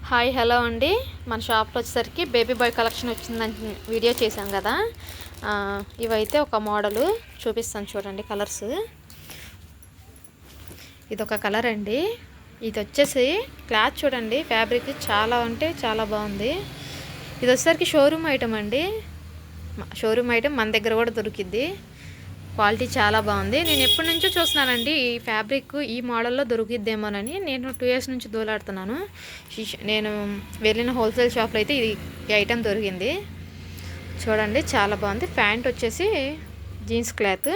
Hi hello అండి. మన షాప్లో వచ్చేసరికి బేబీ బాయ్ కలెక్షన్ వచ్చిందని వీడియో చేశాను కదా. ఇవైతే ఒక మోడలు చూపిస్తాను చూడండి. కలర్స్ ఇదొక కలర్ అండి. ఇది వచ్చేసి క్లాత్ చూడండి, ఫ్యాబ్రిక్ చాలా అంటే చాలా బాగుంది. ఇది వచ్చేసరికి షోరూమ్ ఐటమ్ అండి. షోరూమ్ ఐటమ్ మన దగ్గర కూడా దొరికిద్ది. క్వాలిటీ చాలా బాగుంది. నేను ఎప్పటి నుంచో చూస్తున్నానండి ఈ ఫ్యాబ్రిక్ ఈ మోడల్లో దొరికిద్దేమోనని. నేను 2 years నుంచి దూలాడుతున్నాను. నేను వెళ్ళిన హోల్సేల్ షాప్లో అయితే ఈ ఐటెం దొరికింది. చూడండి చాలా బాగుంది. ప్యాంట్ వచ్చేసి జీన్స్ క్లాత్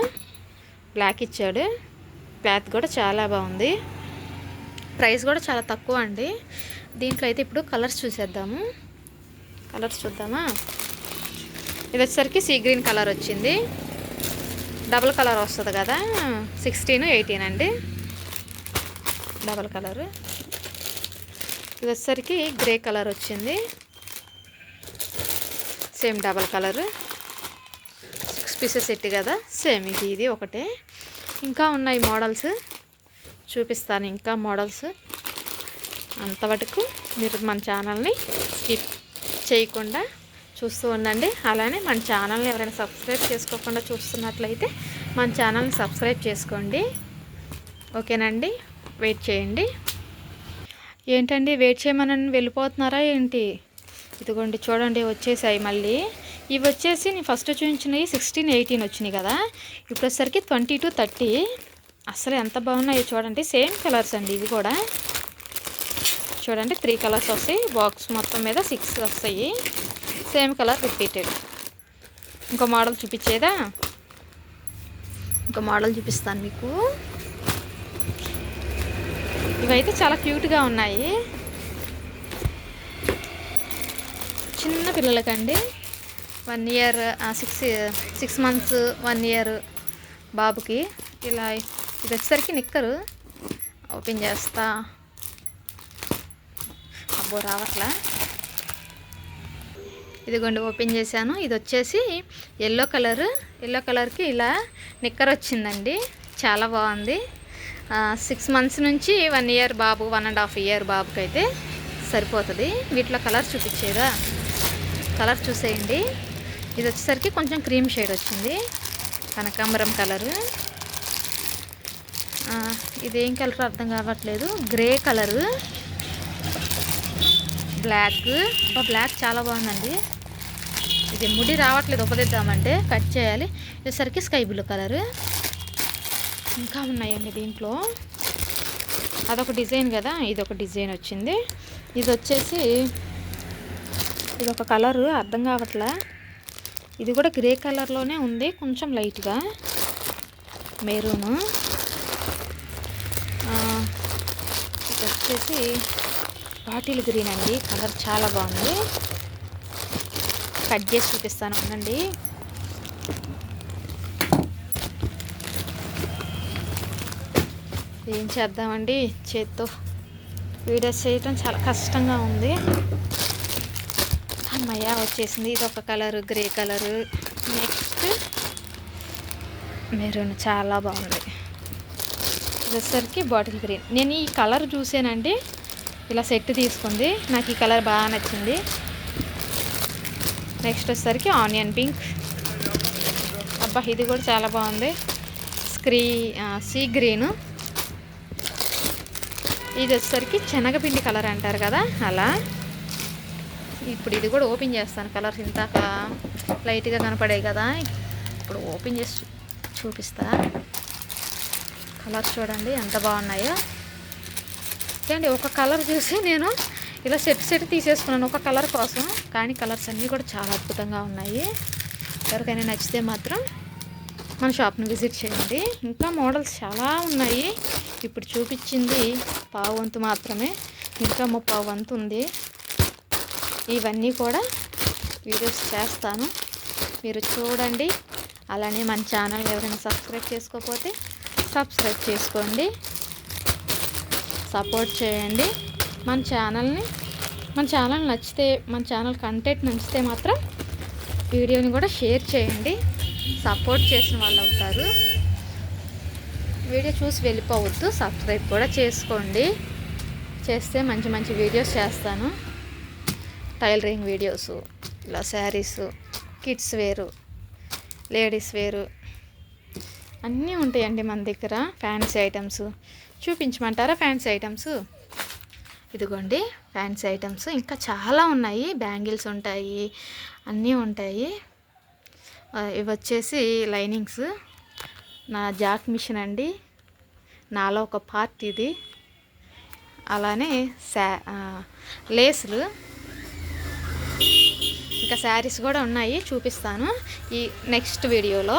బ్లాక్ ఇచ్చాడు. క్లాత్ కూడా చాలా బాగుంది. ప్రైస్ కూడా చాలా తక్కువ అండి. దీంట్లో అయితే ఇప్పుడు కలర్స్ చూసేద్దాము. కలర్స్ చూద్దామా. ఇది వచ్చేసరికి సీ గ్రీన్ కలర్ వచ్చింది. డబుల్ కలర్ వస్తుంది కదా, 16, 18 అండి. Double colour. ఇది వచ్చేసరికి గ్రే కలర్ వచ్చింది. Same double colour. 6 pieces set కదా, సేమ్ ఇది ఒకటే. ఇంకా ఉన్నాయి మోడల్స్, చూపిస్తాను ఇంకా మోడల్స్. అంతవరకు మీరు మన ఛానల్ని స్కిప్ చేయకుండా చూస్తూ ఉండండి. అలానే మన ఛానల్ని ఎవరైనా సబ్స్క్రైబ్ చేసుకోకుండా చూస్తున్నట్లయితే మన ఛానల్ని సబ్స్క్రైబ్ చేసుకోండి. ఓకేనండి. వెయిట్ చేయండి. ఏంటండి వెయిట్ చేయమని వెళ్ళిపోతున్నారా ఏంటి? ఇదిగోండి చూడండి వచ్చేసాయి మళ్ళీ. ఇవి వచ్చేసి నేను ఫస్ట్ చూపించినవి 16, 18 వచ్చినాయి కదా. ఇప్పుడు వచ్చేసరికి 22, 30. అసలు ఎంత బాగున్నాయో చూడండి. సేమ్ కలర్స్ అండి ఇవి కూడా. చూడండి 3 కలర్స్ వస్తాయి. బాక్స్ మొత్తం మీద 6 వస్తాయి. Same colour repeated. ఇంకో మోడల్ చూపించేదా? ఇంకో మోడల్ చూపిస్తాను మీకు. ఇవైతే చాలా క్యూట్గా ఉన్నాయి. చిన్న పిల్లలకండి. 1 year 6 months 1 year బాబుకి ఇలా. ఇది వచ్చేసరికి నిక్కరు. ఓపెన్ చేస్తా. అబ్బో రావట్లా. ఇదిగోండి ఓపెన్ చేశాను. ఇది వచ్చేసి ఎల్లో కలర్. ఎల్లో కలర్కి ఇలా నిక్కర్ వచ్చిందండి. చాలా బాగుంది. 6 months నుంచి 1 year బాబు, 1.5 year బాబుకి అయితే సరిపోతుంది. వీటిలో కలర్ చూపించేదా? కలర్ చూసేయండి. ఇది వచ్చేసరికి కొంచెం క్రీమ్ షేడ్ వచ్చింది. కనకాంబరం కలరు. ఇదేం కలర్ అర్థం కావట్లేదు. Grey colour, black. బ్లాక్ చాలా బాగుందండి. ఇది ముడి రావట్లేదు, ఉపదిద్దామంటే కట్ చేయాలి. ఇదేసరికి స్కై బ్లూ కలరు. ఇంకా ఉన్నాయండి దీంట్లో. అదొక డిజైన్ కదా, ఇదొక డిజైన్ వచ్చింది. ఇది వచ్చేసి ఇదొక కలరు అర్థం కావట్లే. ఇది కూడా గ్రే కలర్లోనే ఉంది, కొంచెం లైట్గా మెరూను. ఇది వచ్చేసి బాటిల్ గ్రీన్ అండి. కలర్ చాలా బాగుంది. కట్ చేసి చూపిస్తాను ఉండండి. ఏం చేద్దామండి, చేత్తో వీడియోస్ చేయటం చాలా కష్టంగా ఉంది. అమ్మయ్య వచ్చేసింది. ఇది ఒక colour grey colour. Next maroon చాలా బాగుంది. వచ్చేసరికి బాటిల్ గ్రీన్. నేను ఈ కలర్ చూసానండి, ఇలా సెట్ తీసుకుంది. నాకు ఈ కలర్ బాగా నచ్చింది. నెక్స్ట్ వచ్చేసరికి ఆనియన్ పింక్. అబ్బా ఇది కూడా చాలా బాగుంది. Sea green. ఇది వచ్చేసరికి శనగపిండి కలర్ అంటారు కదా అలా. ఇప్పుడు ఇది కూడా ఓపెన్ చేస్తాను. కలర్స్ ఇంతాక లైట్గా కనపడాయి కదా, ఇప్పుడు ఓపెన్ చేసి చూపిస్తా. కలర్స్ చూడండి ఎంత బాగున్నాయో. అండి ఒక కలర్ చూసి నేను ఇలా సెట్ తీసేసుకున్నాను ఒక కలర్ కోసం. కానీ కలర్స్ అన్నీ కూడా చాలా అద్భుతంగా ఉన్నాయి. ఎవరికైనా నచ్చితే మాత్రం మన షాప్ని విజిట్ చేయండి. ఇంకా మోడల్స్ చాలా ఉన్నాయి. ఇప్పుడు చూపించింది పావు వంతు మాత్రమే, ఇంకా 30 వంతు ఉంది. ఇవన్నీ కూడా వీడియోస్ చేస్తాను, మీరు చూడండి. అలానే మన ఛానల్ ఎవరైనా సబ్స్క్రైబ్ చేసుకోకపోతే సబ్స్క్రైబ్ చేసుకోండి, సపోర్ట్ చేయండి. మన ఛానల్ నచ్చితే, మన ఛానల్ కంటెంట్ నచ్చితే మాత్రం వీడియోని కూడా షేర్ చేయండి. సపోర్ట్ చేసిన వాళ్ళు అవుతారు. వీడియో చూసి వెళ్ళిపోవద్దు, సబ్స్క్రైబ్ కూడా చేసుకోండి. చేస్తే మంచి మంచి వీడియోస్ చేస్తాను. టైలరింగ్ వీడియోస్, ఇలా శారీస్, కిడ్స్ వేరు, లేడీస్ వేరు అన్నీ ఉంటాయండి మన దగ్గర. ఫ్యాన్సీ ఐటమ్స్ చూపించమంటారా? ఫ్యాన్సీ ఐటమ్స్ ఇదిగోండి, ఫ్యాన్సీ ఐటమ్స్ ఇంకా చాలా ఉన్నాయి. బ్యాంగిల్స్ ఉంటాయి, అన్నీ ఉంటాయి. ఇవి వచ్చేసి లైనింగ్స్. నా జాక్ మిషన్ అండి, నాలో ఒక పార్ట్ ఇది. అలానే లేసులు, ఇంకా శారీస్ కూడా ఉన్నాయి, చూపిస్తాను ఈ నెక్స్ట్ వీడియోలో.